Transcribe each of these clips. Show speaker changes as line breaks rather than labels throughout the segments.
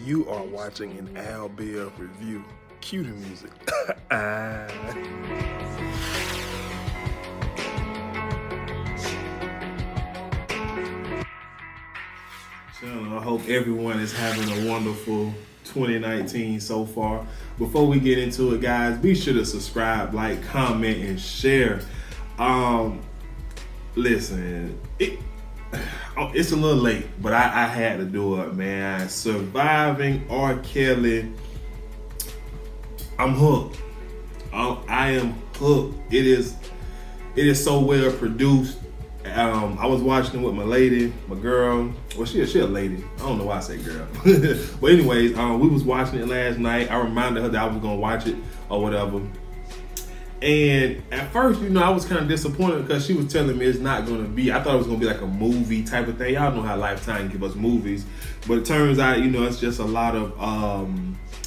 You are watching an Al Bill review. Cue the music.
I hope everyone is having a wonderful 2019 so far. Before we get into it, guys, be sure to subscribe, like, comment, and share. Listen, it's a little late, but I had to do it, man. Surviving R. Kelly. I'm hooked. I am hooked. It is so well produced. I was watching it with my lady, my girl. Well, she a lady. I don't know why I say girl. But anyways, we was watching it last night. I reminded her that I was gonna watch it or whatever. And at first, I was kind of disappointed because she was telling me it's not going to be. I thought it was going to be like a movie type of thing. Y'all know how Lifetime give us movies, but it turns out, it's just a lot of,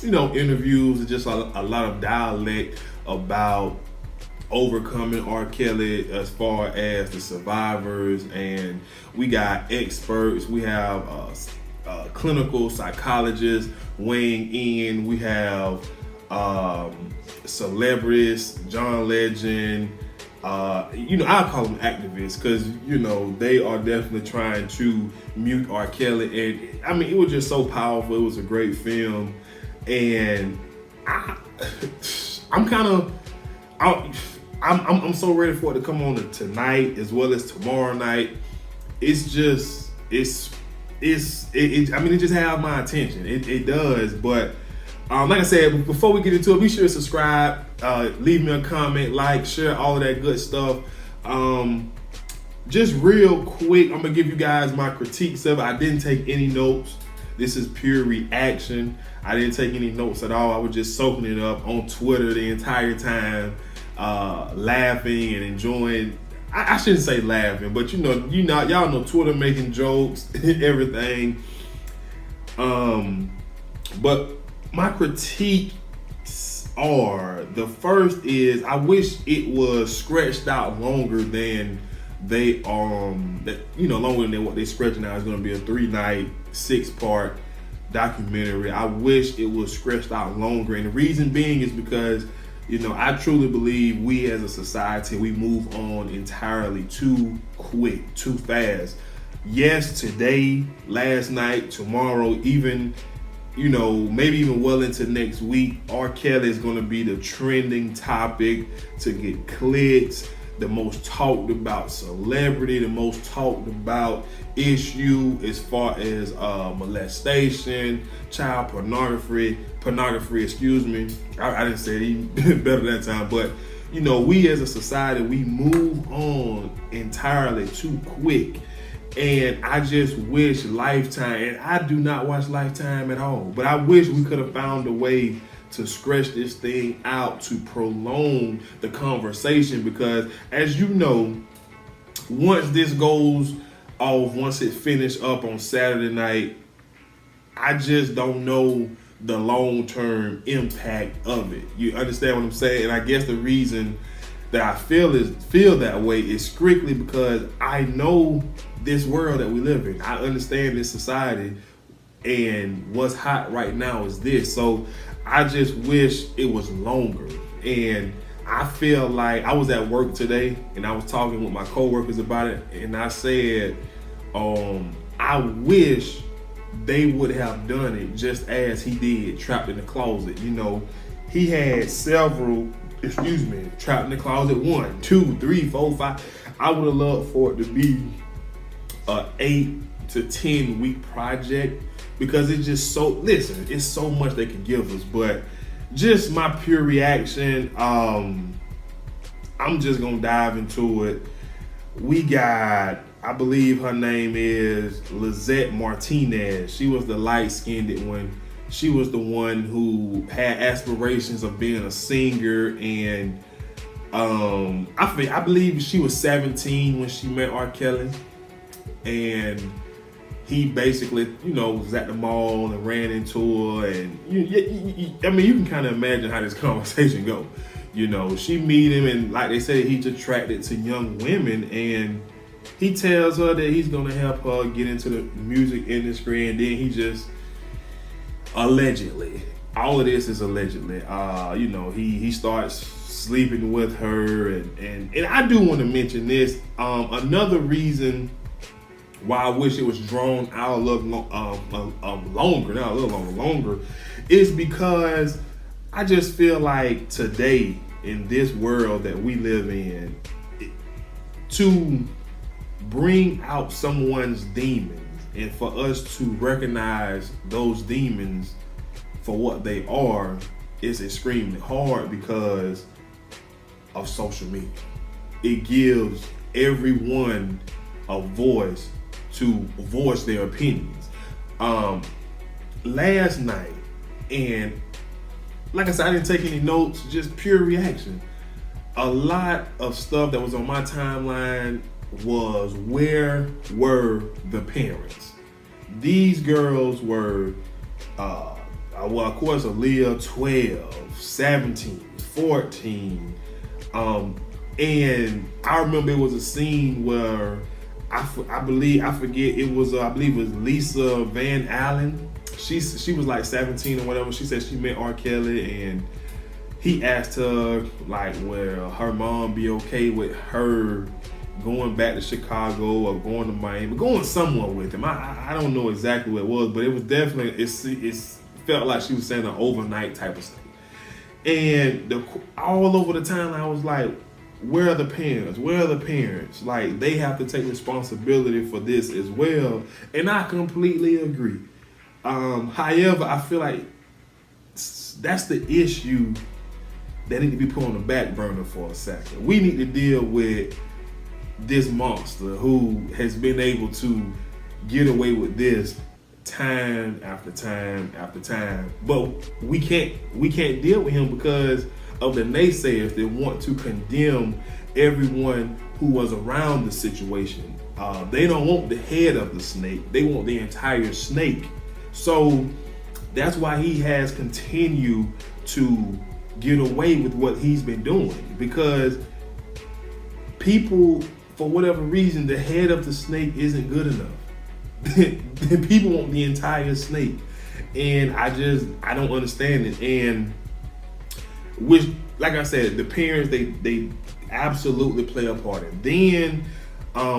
interviews. It's just a lot of dialect about overcoming R. Kelly as far as the survivors, and we got experts. We have clinical psychologists weighing in. We have celebrities, John Legend, I call them activists because, they are definitely trying to mute R. Kelly. And it was just so powerful. It was a great film. And I'm so ready for it to come on tonight as well as tomorrow night. It just has my attention. It does, but like I said, before we get into it, be sure to subscribe, leave me a comment, like, share, all of that good stuff. Just real quick, I'm gonna give you guys my critiques of it. I didn't take any notes. This is pure reaction. I didn't take any notes at all. I was just soaking it up on Twitter the entire time, laughing and enjoying. I shouldn't say laughing, but y'all know Twitter making jokes, everything. But my critiques are, the first is, I wish it was stretched out longer than they longer than what they stretching out. It's going to be a 3-night, 6-part documentary. I wish it was stretched out longer, and the reason being is because I truly believe we as a society, we move on entirely too quick, too fast. Yes, today, last night, tomorrow, even maybe even well into next week, R. Kelly is going to be the trending topic to get clicks, the most talked about celebrity, the most talked about issue as far as molestation, child pornography, excuse me. I didn't say it even better that time, but we as a society, we move on entirely too quick. And I just wish Lifetime, and I do not watch Lifetime at all, but I wish we could have found a way to stretch this thing out to prolong the conversation, because as you know, once this goes off, once it finished up on Saturday night, I just don't know the long-term impact of it. You understand what I'm saying? And I guess the reason that I feel that way is strictly because I know this world that we live in. I understand this society, and what's hot right now is this. So I just wish it was longer. And I feel like I was at work today and I was talking with my coworkers about it, and I said, I wish they would have done it just as he did, Trapped in the Closet. He had several, Trapped in the Closet 1, 2, 3, 4, 5. I would have loved for it to be a 8 to 10 week project, because it's just it's so much they can give us. But just my pure reaction, I'm just gonna dive into it. We got, I believe her name is Lizette Martinez. She was the light-skinned one. She was the one who had aspirations of being a singer, and I believe she was 17 when she met R. Kelly, and he basically, was at the mall and ran into her, and you can kind of imagine how this conversation go. She meet him, and like they say, he's attracted to young women, and he tells her that he's gonna help her get into the music industry, and then he just allegedly. All of this is allegedly. You know, he starts sleeping with her, and I do want to mention this. Another reason why I wish it was drawn out a little longer, is because I just feel like today in this world that we live in, to bring out someone's demons and for us to recognize those demons for what they are is extremely hard because of social media. It gives everyone a voice to voice their opinions. Last night, and like I said, I didn't take any notes, just pure reaction. A lot of stuff that was on my timeline was, where were the parents? These girls were, well, of course, Aaliyah, 12, 17, 14. And I remember it was a scene where I believe it was Lisa Van Allen. She was like 17 or whatever. She said she met R. Kelly, and he asked her, like, will her mom be okay with her going back to Chicago or going to Miami, going somewhere with him. I don't know exactly what it was, but it was definitely, it felt like she was saying an overnight type of thing. And all over the time, I was like, where are the parents? Where are the parents? Like, they have to take responsibility for this as well. And I completely agree. However, I feel like that's the issue that need to be put on the back burner for a second. We need to deal with this monster who has been able to get away with this time after time after time. But we can't deal with him because of the naysayers that want to condemn everyone who was around the situation. They don't want the head of the snake. They want the entire snake. So that's why he has continued to get away with what he's been doing, because people, for whatever reason, the head of the snake isn't good enough. People want the entire snake, and I don't understand it. And which, like I said, the parents, they absolutely play a part in. Then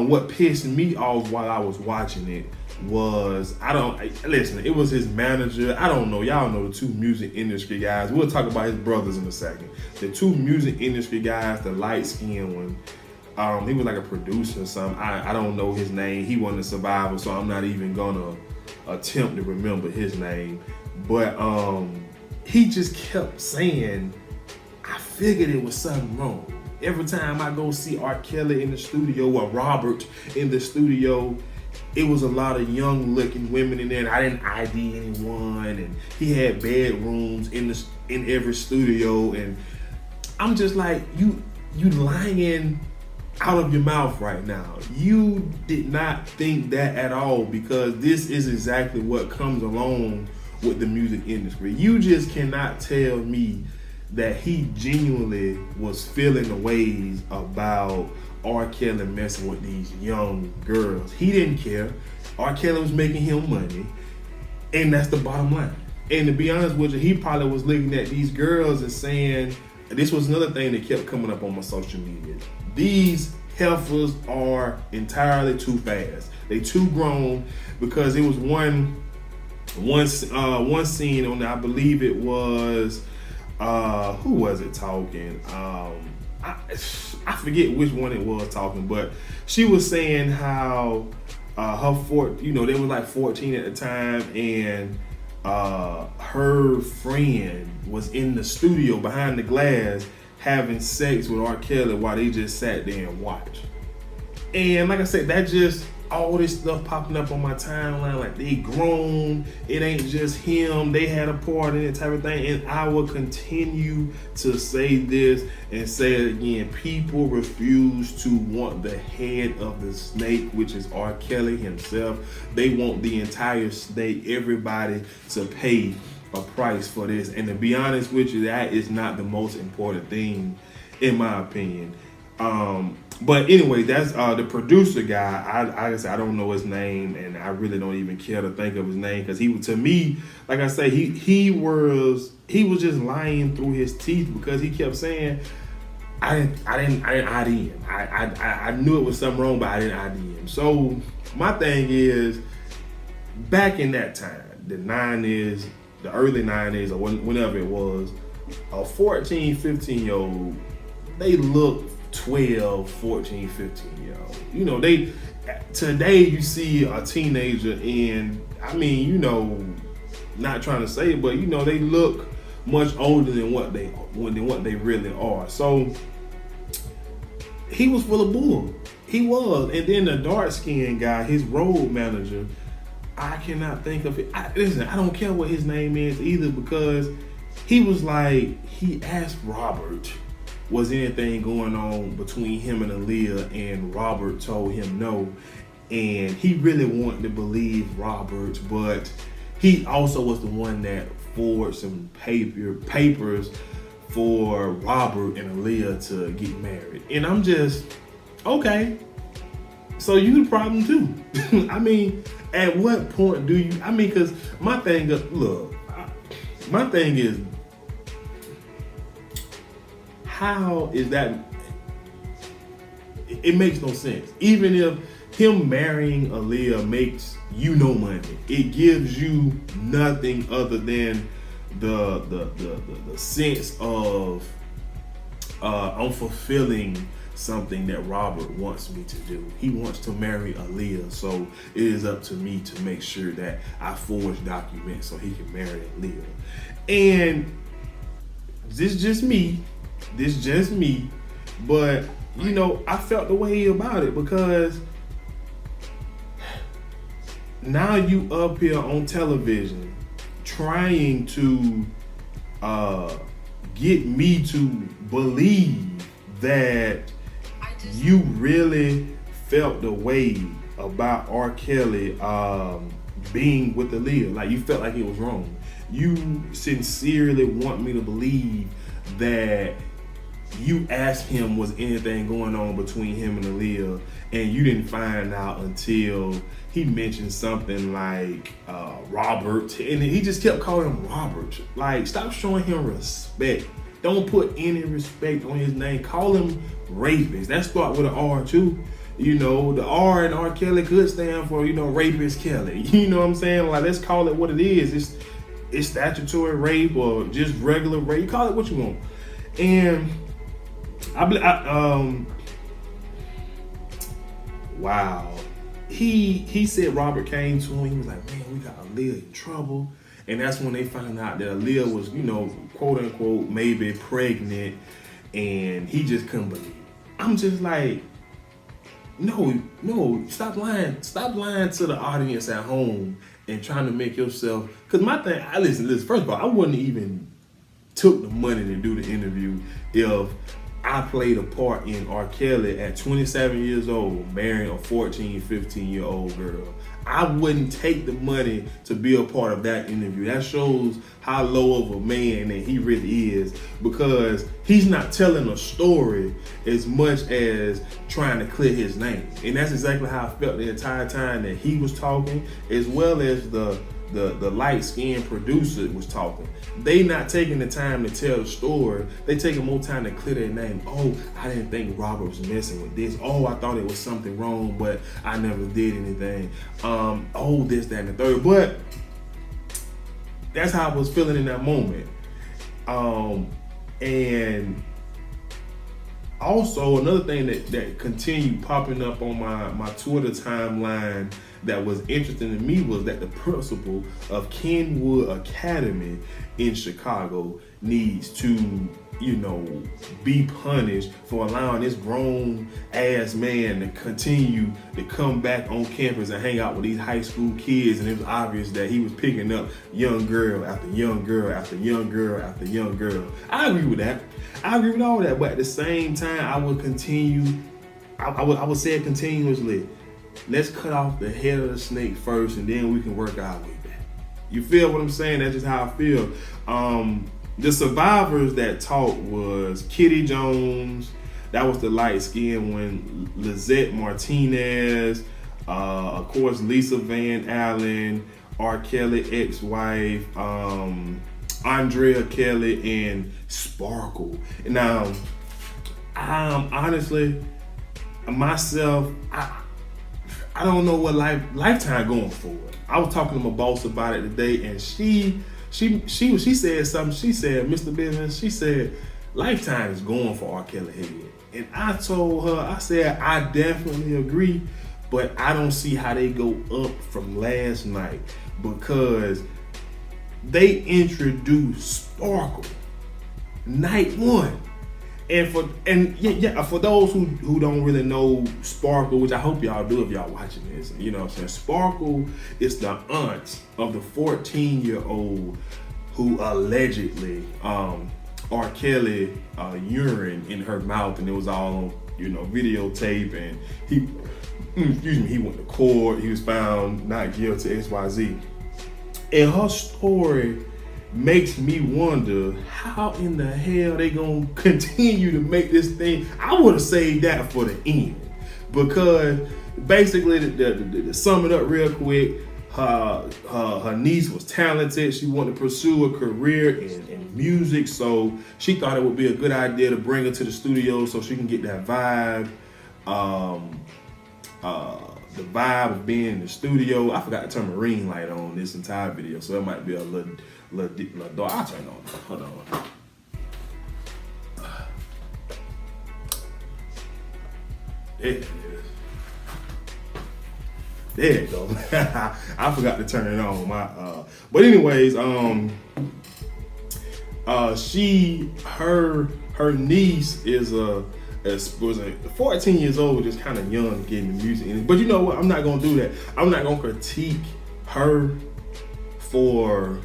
what pissed me off while I was watching it was, it was his manager. I don't know, y'all know the two music industry guys. We'll talk about his brothers in a second. The two music industry guys, the light skinned one, he was like a producer or something. I don't know his name. He wasn't a survivor, so I'm not even gonna attempt to remember his name. But he just kept saying, I figured it was something wrong. Every time I go see R. Kelly in the studio or Robert in the studio, it was a lot of young looking women in there, and I didn't ID anyone, and he had bedrooms in every studio, and I'm just like, you lying out of your mouth right now. You did not think that at all, because this is exactly what comes along with the music industry. You just cannot tell me that he genuinely was feeling the ways about R. Kelly messing with these young girls. He didn't care. R. Kelly was making him money, and that's the bottom line. And to be honest with you, he probably was looking at these girls and saying, this was another thing that kept coming up on my social media, these heifers are entirely too fast. They too grown, because it was one scene on, I believe it was, who was it talking? I forget which one it was talking, but she was saying how they were like 14 at the time, and her friend was in the studio behind the glass having sex with R. Kelly while they just sat there and watched. And like I said, that just, all this stuff popping up on my timeline, like they grown, it ain't just him, they had a part in it type of thing. And I will continue to say this and say it again. People refuse to want the head of the snake, which is R. Kelly himself. They want the entire snake, everybody to pay a price for this. And to be honest with you, that is not the most important thing, in my opinion. But anyway, that's the producer guy. I don't know his name, and I really don't even care to think of his name because he, to me, like I say, he was just lying through his teeth because he kept saying, I didn't ID him. I knew it was something wrong, but I didn't ID him. So my thing is, back in that time, the early 90s, or whenever it was, a 14, 15-year-old, they look 12, 14, 15-year-old. You know, today you see a teenager and, I mean, you know, not trying to say it, but you know, they look much older than what they really are. So he was full of bull. He was. And then the dark-skinned guy, his road manager, I cannot think of it. Listen, I don't care what his name is either, because he was like, he asked Robert, was anything going on between him and Aaliyah, and Robert told him no. And he really wanted to believe Robert, but he also was the one that forwarded some papers for Robert and Aaliyah to get married. And I'm just, okay, so you the problem too. I mean, at what point do you, I mean, because my thing is, how is that? It makes no sense. Even if him marrying Aaliyah makes you no money, it gives you nothing other than the sense of I'm fulfilling something that Robert wants me to do. He wants to marry Aaliyah, so it is up to me to make sure that I forge documents so he can marry Aaliyah. And this just me, but you know, I felt the way about it because now you up here on television trying to get me to believe that you really felt the way about R. Kelly being with Aaliyah. Like, you felt like it was wrong. You sincerely want me to believe that you asked him was anything going on between him and Aaliyah, and you didn't find out until he mentioned something like Robert, and he just kept calling him Robert. Like, stop showing him respect. Don't put any respect on his name. Call him rapist. That start with an R too. You know, the R in R. Kelly could stand for, you know, rapist Kelly. You know what I'm saying? Like, let's call it what it is. It's statutory rape or just regular rape. Call it what you want. And wow. He said Robert came to him. He was like, man, we got Aaliyah in trouble. And that's when they found out that Aaliyah was, you know, quote unquote, maybe pregnant. And he just couldn't believe it. I'm just like, no, stop lying. Stop lying to the audience at home and trying to make yourself, because my thing, listen, first of all, I wouldn't even took the money to do the interview if I played a part in R. Kelly at 27 years old, marrying a 14, 15-year-old girl. I wouldn't take the money to be a part of that interview. That shows how low of a man that he really is, because he's not telling a story as much as trying to clear his name. And that's exactly how I felt the entire time that he was talking, as well as the light-skinned producer was talking. They not taking the time to tell the story. They taking more time to clear their name. Oh, I didn't think Robert was messing with this. Oh, I thought it was something wrong, but I never did anything. Oh, this, that, and the third. But that's how I was feeling in that moment. And also another thing that continued popping up on my Twitter timeline that was interesting to me was that the principal of Kenwood Academy in Chicago needs to, you know, be punished for allowing this grown ass man to continue to come back on campus and hang out with these high school kids. And it was obvious that he was picking up young girl after young girl after young girl after young girl. I agree with that. I agree with all that. But at the same time, I would continue, I would say it continuously. Let's cut off the head of the snake first, and then we can work our way back. You feel what I'm saying? That's just how I feel. The survivors that talked was Kitty Jones, That was the light skin when Lizette Martinez, of course Lisa Van Allen, R. Kelly ex-wife, Andrea Kelly, and Sparkle. Now, honestly, myself, I don't know what Lifetime going for. I was talking to my boss about it today, and she said something. She said, Mr. Business, she said, Lifetime is going for R. Kelly head. And I told her, I said, I definitely agree, but I don't see how they go up from last night, because they introduced Sparkle night one. And for those who don't really know Sparkle, which I hope y'all do if y'all watching this, you know what I'm saying? Sparkle is the aunt of the 14-year-old who allegedly R. Kelly urine in her mouth, and it was all on, videotape, and he went to court, he was found not guilty, XYZ. And her story makes me wonder how in the hell they gonna continue to make this thing. I would have saved that for the end, because basically to sum it up real quick, her niece was talented. She wanted to pursue a career in music, so she thought it would be a good idea to bring her to the studio so she can get that vibe. The vibe of being in the studio. I forgot to turn my ring light on this entire video, so it might be a little dark. I'll turn it on. Hold on. There it is. There it goes. I forgot to turn it on. But anyways, her niece was 14 years old, just kind of young, getting the music in it. But you know what? I'm not gonna do that. I'm not gonna critique her for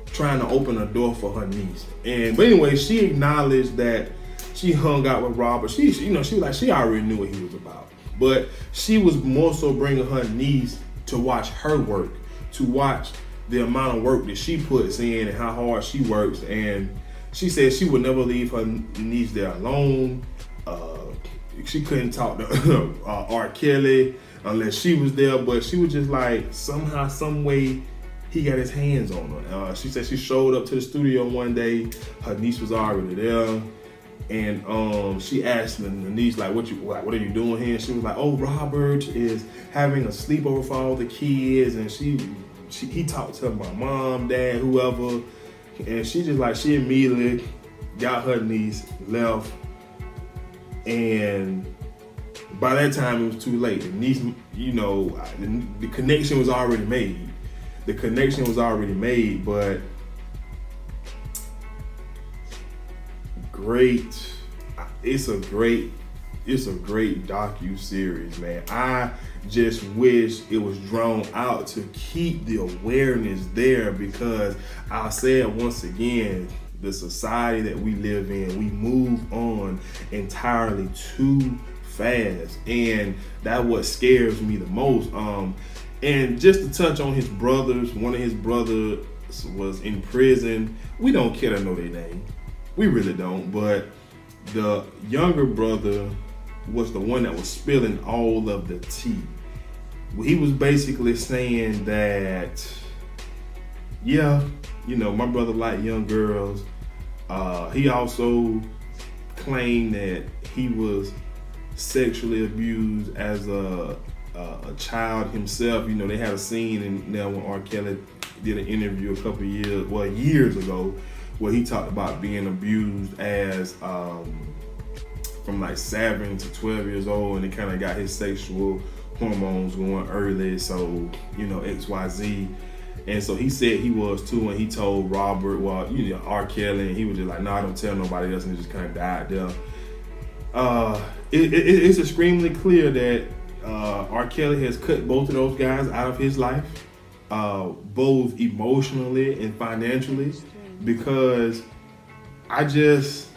trying to open a door for her niece. But anyway, she acknowledged that she hung out with Robert. She was like, she already knew what he was about. But she was more so bringing her niece to watch her work, to watch the amount of work that she puts in and how hard she works. And she said she would never leave her niece there alone. She couldn't talk to R. Kelly unless she was there, but she was just like, somehow, some way, he got his hands on her. She said she showed up to the studio one day. Her niece was already there. And she asked the niece, like, what are you doing here? And she was like, oh, Robert is having a sleepover for all the kids. And he talked to my mom, dad, whoever. And she immediately got her niece, left. And by that time, it was too late. The niece, the connection was already made. But it's a great docu-series, man. I just wish it was drawn out to keep the awareness there, because I'll say it once again, the society that we live in, we move on entirely too fast, and that's what scares me the most. And just to touch on his brothers, one of his brothers was in prison. We don't care to know their name. We really don't. But the younger brother was the one that was spilling all of the tea. He was basically saying that, my brother liked young girls. He also claimed that he was sexually abused as a child himself. They had a scene in there when R. Kelly did an interview a couple years ago, where he talked about being abused as from like 7 to 12 years old, and it kind of got his sexual hormones going early, so XYZ. And so he said he was too, and he told Robert, R. Kelly, and he was just like, no, I don't tell nobody else, and it just kind of died there. It's extremely clear that R. Kelly has cut both of those guys out of his life, both emotionally and financially, because I just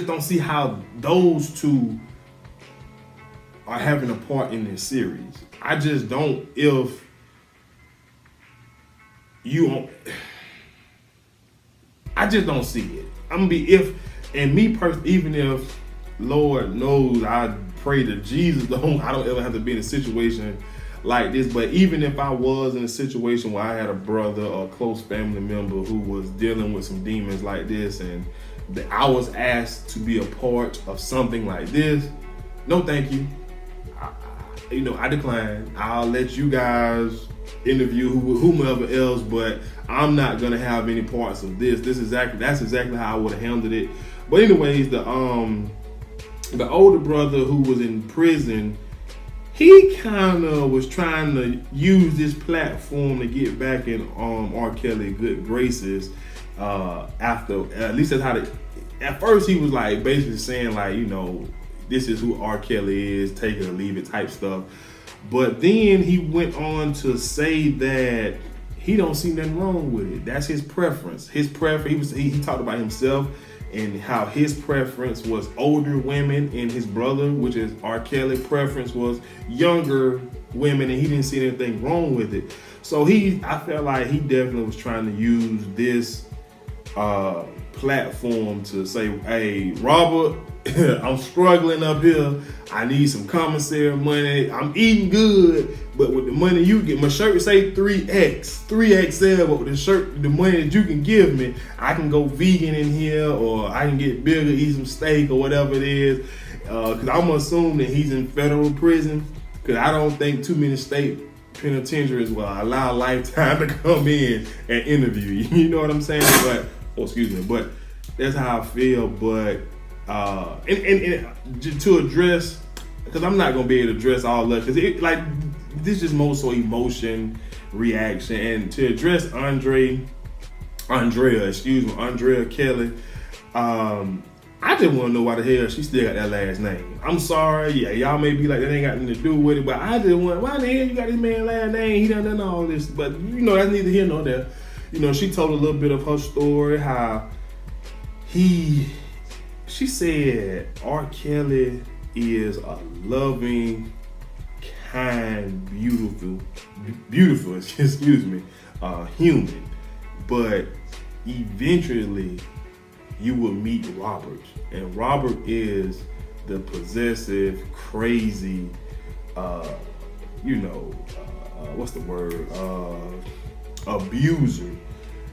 don't see how those two are having a part in this series. I just don't. I just don't see it. And me personally, even if Lord knows, I pray to Jesus, I don't ever have to be in a situation like this. But even if I was in a situation where I had a brother or a close family member who was dealing with some demons like this, and that I was asked to be a part of something like this, no thank you. I decline. I'll let you guys interview whomever else, but I'm not gonna have any parts of this. That's exactly how I would have handled it. But anyways, the older brother who was in prison, he kind of was trying to use this platform to get back in R. Kelly good graces. After, at least that's how at first he was like basically saying like, this is who R. Kelly is, take it or leave it type stuff. But then he went on to say that he don't see nothing wrong with it. That's his preference. He talked about himself and how his preference was older women, and his brother, which is R. Kelly, preference was younger women, and he didn't see anything wrong with it. So I felt like he definitely was trying to use this platform to say, hey, Robert, I'm struggling up here. I need some commissary money. I'm eating good, but with the money you get, my shirt say 3XL, but with the money that you can give me, I can go vegan in here, or I can get bigger, eat some steak or whatever it is. Because I'm gonna assume that he's in federal prison, because I don't think too many state penitentiaries will allow Lifetime to come in and interview you. You know what I'm saying? But that's how I feel. But and to address, because I'm not gonna be able to address all that, because this is just more so emotion, reaction. And to address Andrea Kelly, I just want to know why the hell she still got that last name. I'm sorry, yeah, y'all may be like, that ain't got nothing to do with it, but I just want, why the hell you got this man last name? He done all this, but that's neither here nor there. She told a little bit of her story, how she said R. Kelly is a loving, kind, beautiful, human. But eventually you will meet Robert. And Robert is the possessive, crazy, what's the word? Abuser.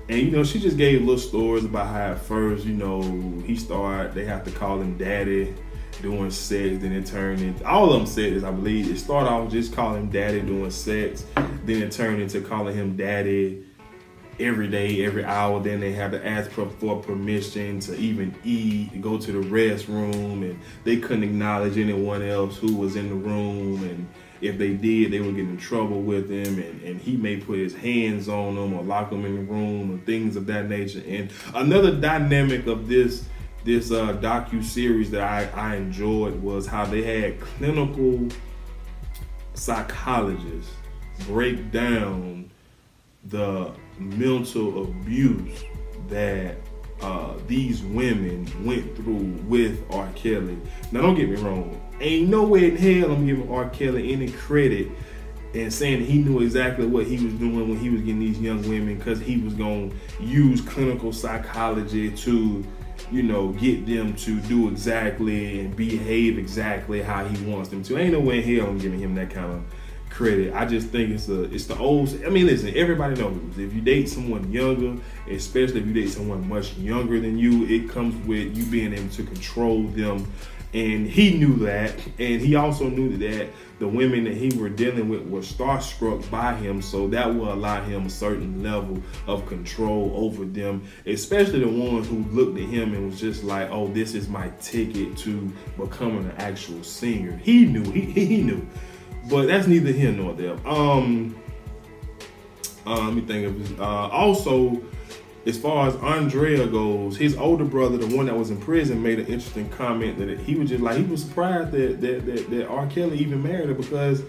And she just gave little stories about how at first, they have to call him daddy doing sex, then it turned into, all of them said this, I believe, it started off just calling him daddy doing sex, then it turned into calling him daddy every day, every hour. Then they had to ask for permission to even eat, go to the restroom, and they couldn't acknowledge anyone else who was in the room, and if they did, they would get in trouble with him, and he may put his hands on them or lock them in the room and things of that nature. And another dynamic of this docu-series that I enjoyed was how they had clinical psychologists break down the mental abuse that these women went through with R. Kelly. Now, don't get me wrong. Ain't no way in hell I'm giving R. Kelly any credit and saying he knew exactly what he was doing when he was getting these young women, because he was going to use clinical psychology to, get them to do exactly and behave exactly how he wants them to. Ain't no way in hell I'm giving him that kind of credit. I just think it's the old. I mean, listen, everybody knows if you date someone younger, especially if you date someone much younger than you, it comes with you being able to control them. And he knew that, and he also knew that the women that he were dealing with were starstruck by him, so that will allow him a certain level of control over them, especially the ones who looked at him and was just like, oh, this is my ticket to becoming an actual singer. He knew, he knew. But that's neither here nor there. Let me think of this. Also, as far as Andrea goes, his older brother, the one that was in prison, made an interesting comment that he was just like, he was surprised that R. Kelly even married her, because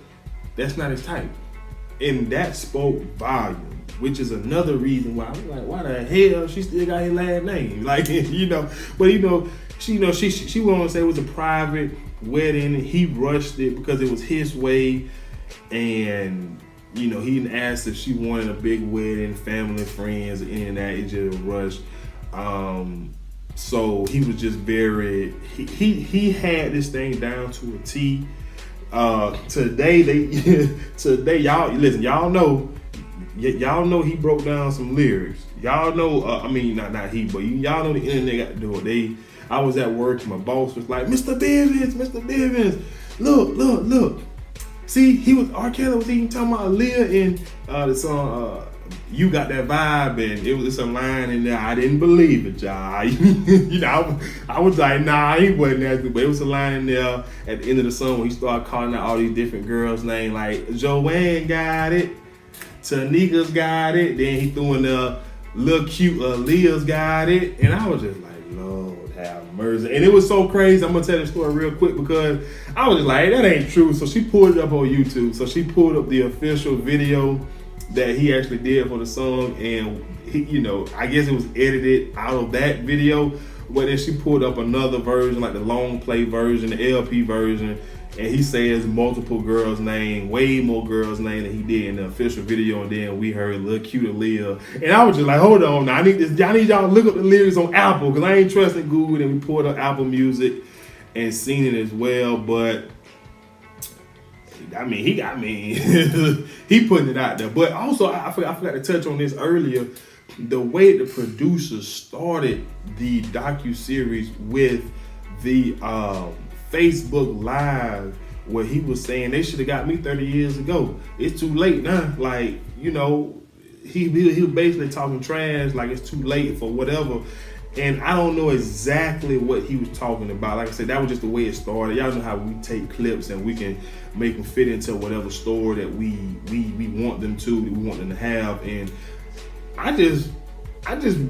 that's not his type. And that spoke volume, which is another reason why I'm like, why the hell she still got his last name? Like, but she wanted to say it was a private wedding. He rushed it because it was his way, and he didn't ask if she wanted a big wedding, family, friends, any of that. It just rushed. So he was just very he had this thing down to a T. Today y'all listen, y'all know he broke down some lyrics. Y'all know not he, but y'all know the internet got to do it. I was at work and my boss was like, Mr. Bivens, look. See, R. Kelly was even talking about Aaliyah in the song You Got That Vibe, and it was some line in there. I didn't believe it, y'all. I was like, nah, he wasn't that, but it was a line in there at the end of the song when he started calling out all these different girls' names, like Joanne got it, Tanika's got it, then he threw in the little cute Aaliyah's got it, and I was just like, Lord have mercy. And it was so crazy. I'm gonna tell this story real quick because I was just like, hey, that ain't true. So she pulled it up on YouTube. So she pulled up the official video that he actually did for the song, and he, I guess it was edited out of that video. But then she pulled up another version, like the long play version, the LP version, and he says multiple girls' name, way more girls' name than he did in the official video. And then we heard Lil Cute Aaliyah, and I was just like, hold on, now I need y'all to look up the lyrics on Apple because I ain't trusting Google. And we pulled up Apple Music and seen it as well, but. He putting it out there. But also, I forgot to touch on this earlier. The way the producers started the docuseries with the Facebook Live, where he was saying they should have got me 30 years ago. It's too late now. Like, he was basically talking trash, like it's too late for whatever. And I don't know exactly what he was talking about. Like I said, that was just the way it started. Y'all know how we take clips and we can make them fit into whatever story that we want them to, that we want them to have. And I just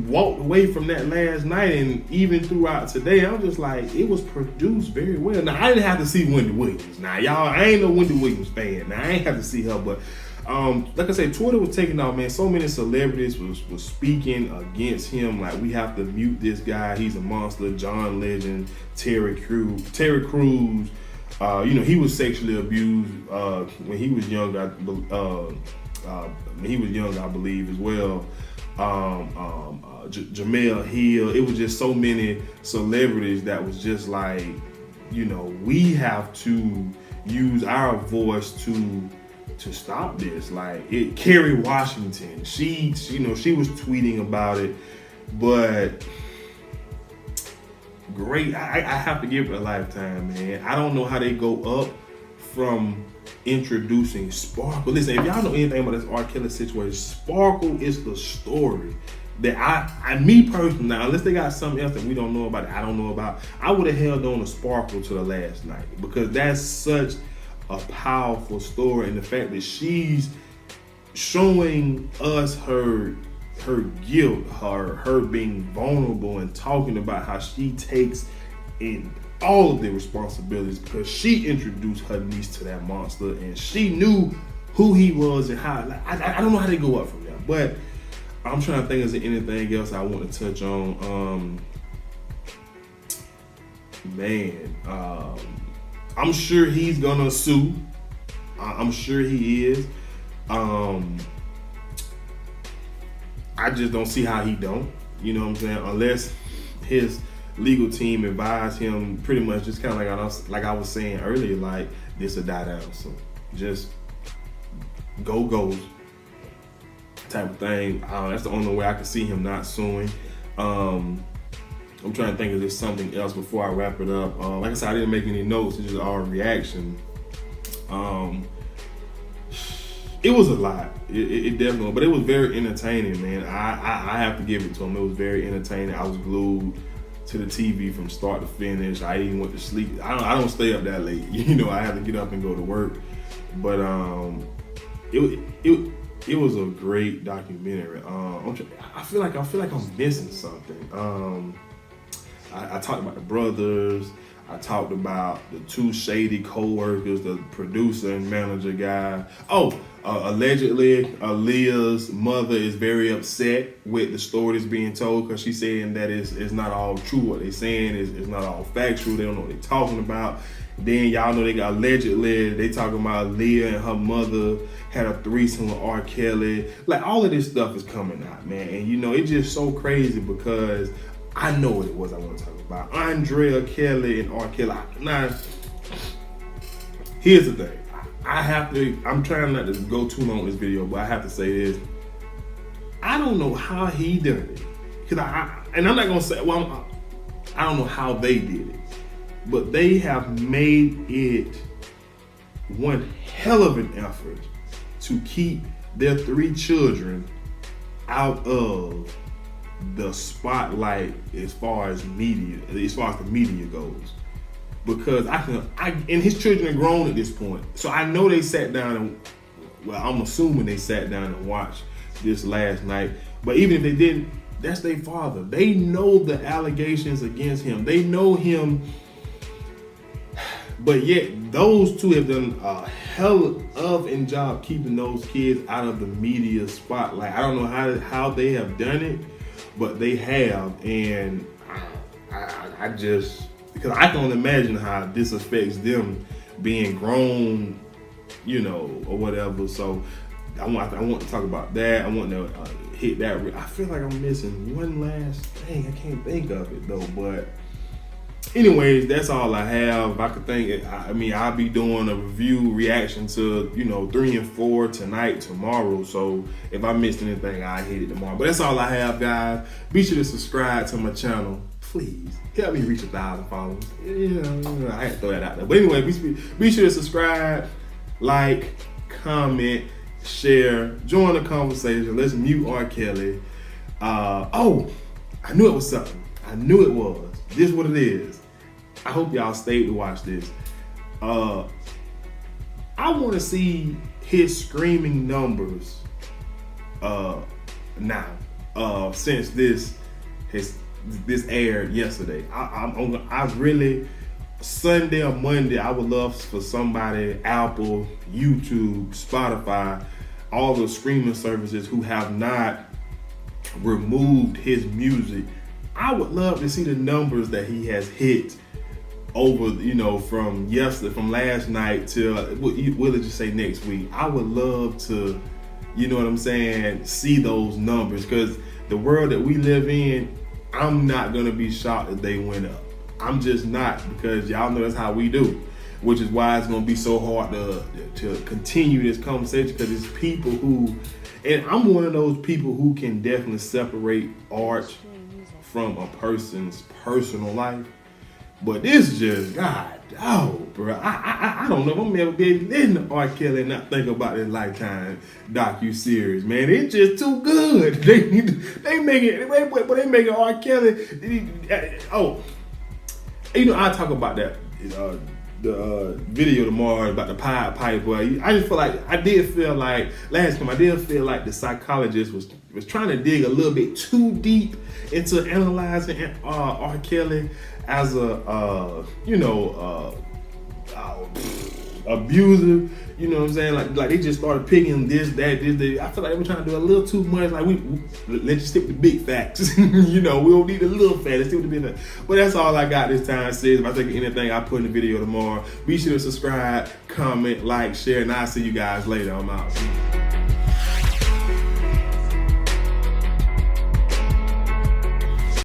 walked away from that last night, and even throughout today, I'm just like, it was produced very well. Now, I didn't have to see Wendy Williams. Now, y'all, I ain't no Wendy Williams fan. Now, I ain't have to see her, but like I said, Twitter was taking off, man. So many celebrities was speaking against him. Like, we have to mute this guy. He's a monster. John Legend, Terry Crews. He was sexually abused when he was young. I believe as well. Jamel Hill. It was just so many celebrities that was just like, we have to use our voice to stop this. Like Kerry Washington, she was tweeting about it, but great. I have to give it a Lifetime, man. I don't know how they go up from introducing Sparkle. Listen, if y'all know anything about this R. Kelly situation, Sparkle is the story that me personally, now unless they got something else that we don't know about, I don't know about, I would have held on to Sparkle to the last night, because that's such a powerful story, and the fact that she's showing us her guilt, her being vulnerable and talking about how she takes in all of the responsibilities, because she introduced her niece to that monster and she knew who he was and how. Like, I don't know how they go up from there, but I'm trying to think, is there anything else I want to touch on? I'm sure he's gonna sue. I'm sure he is. I just don't see how he don't. You know what I'm saying? Unless his legal team advised him pretty much just kind of like I was saying earlier, like this will die down. So just go type of thing. That's the only way I can see him not suing. I'm trying to think of this something else before I wrap it up. Like I said, I didn't make any notes. It's just our reaction. It was a lot. It definitely, but it was very entertaining, man. I have to give it to him. It was very entertaining. I was glued to the TV from start to finish. I even went to sleep. I don't stay up that late. I have to get up and go to work. But it was a great documentary. I feel like I'm missing something. I talked about the brothers. I talked about the two shady co-workers, the producer and manager guy. Allegedly, Aaliyah's mother is very upset with the story that's being told, because she's saying that it's not all true. What they're saying is not all factual. They don't know what they're talking about. Then y'all know they got allegedly, they talking about Aaliyah and her mother had a threesome with R. Kelly. Like, all of this stuff is coming out, man. And it's just so crazy, because I know what it was I want to talk about. Andrea Kelly and R. Kelly. Now, here's the thing. I'm trying not to go too long in this video, but I have to say this. I don't know how he done it. And I'm not going to say, well, I don't know how they did it. But they have made it one hell of an effort to keep their 3 children out of the spotlight as far as the media goes. Because and his children are grown at this point. So I know they sat down and, well, I'm assuming they sat down and watched this last night. But even if they didn't, that's their father. They know the allegations against him. They know him. But yet, those two have done a hell of a job keeping those kids out of the media spotlight. I don't know how they have done it, but they have. And I just, because I can only imagine how this affects them being grown, you know, or whatever. So I want to talk about that. I want to hit that. I feel like I'm missing one last thing. I can't think of it though, but anyways, that's all I have. I could think. I mean, I'll be doing a reaction to, you know, 3 and 4 tonight, tomorrow. So if I missed anything, I'll hit it tomorrow. But that's all I have, guys. Be sure to subscribe to my channel. Please help me reach 1,000 followers. Yeah, I had to throw that out there. But anyway, be sure to subscribe, like, comment, share, join the conversation. Let's mute R. Kelly. Oh, I knew it was something. I knew it was. This is what it is. I hope y'all stayed to watch this. I want to see his streaming numbers now. Since this aired yesterday. I really, Sunday or Monday, I would love for somebody, Apple, YouTube, Spotify, all the streaming services who have not removed his music. I would love to see the numbers that he has hit over, you know, from last night till, we'll just say next week. I would love to, you know what I'm saying, see those numbers, because the world that we live in, I'm not gonna be shocked if they went up. I'm just not, because y'all know that's how we do, which is why it's gonna be so hard to continue this conversation, because it's people who, and I'm one of those people who can definitely separate art from a person's personal life. But this is just, God, bro. I don't know if I'm ever be listening to R. Kelly and not think about this Lifetime docu-series, man. It's just too good. They make R. Kelly. Oh, you know, I'll talk about that. The video tomorrow about the Pied Piper. I did feel like last time the psychologist was trying to dig a little bit too deep into analyzing R. Kelly as a abuser. You know what I'm saying? Like they just started picking this, that. I feel like they were trying to do a little too much. Like let's just stick with the big facts. You know, we don't need a little fact. Let's stick with the big facts. But that's all I got this time, sis. If I think of anything, I'll put in the video tomorrow. Be sure to subscribe, comment, like, share, and I'll see you guys later. I'm out.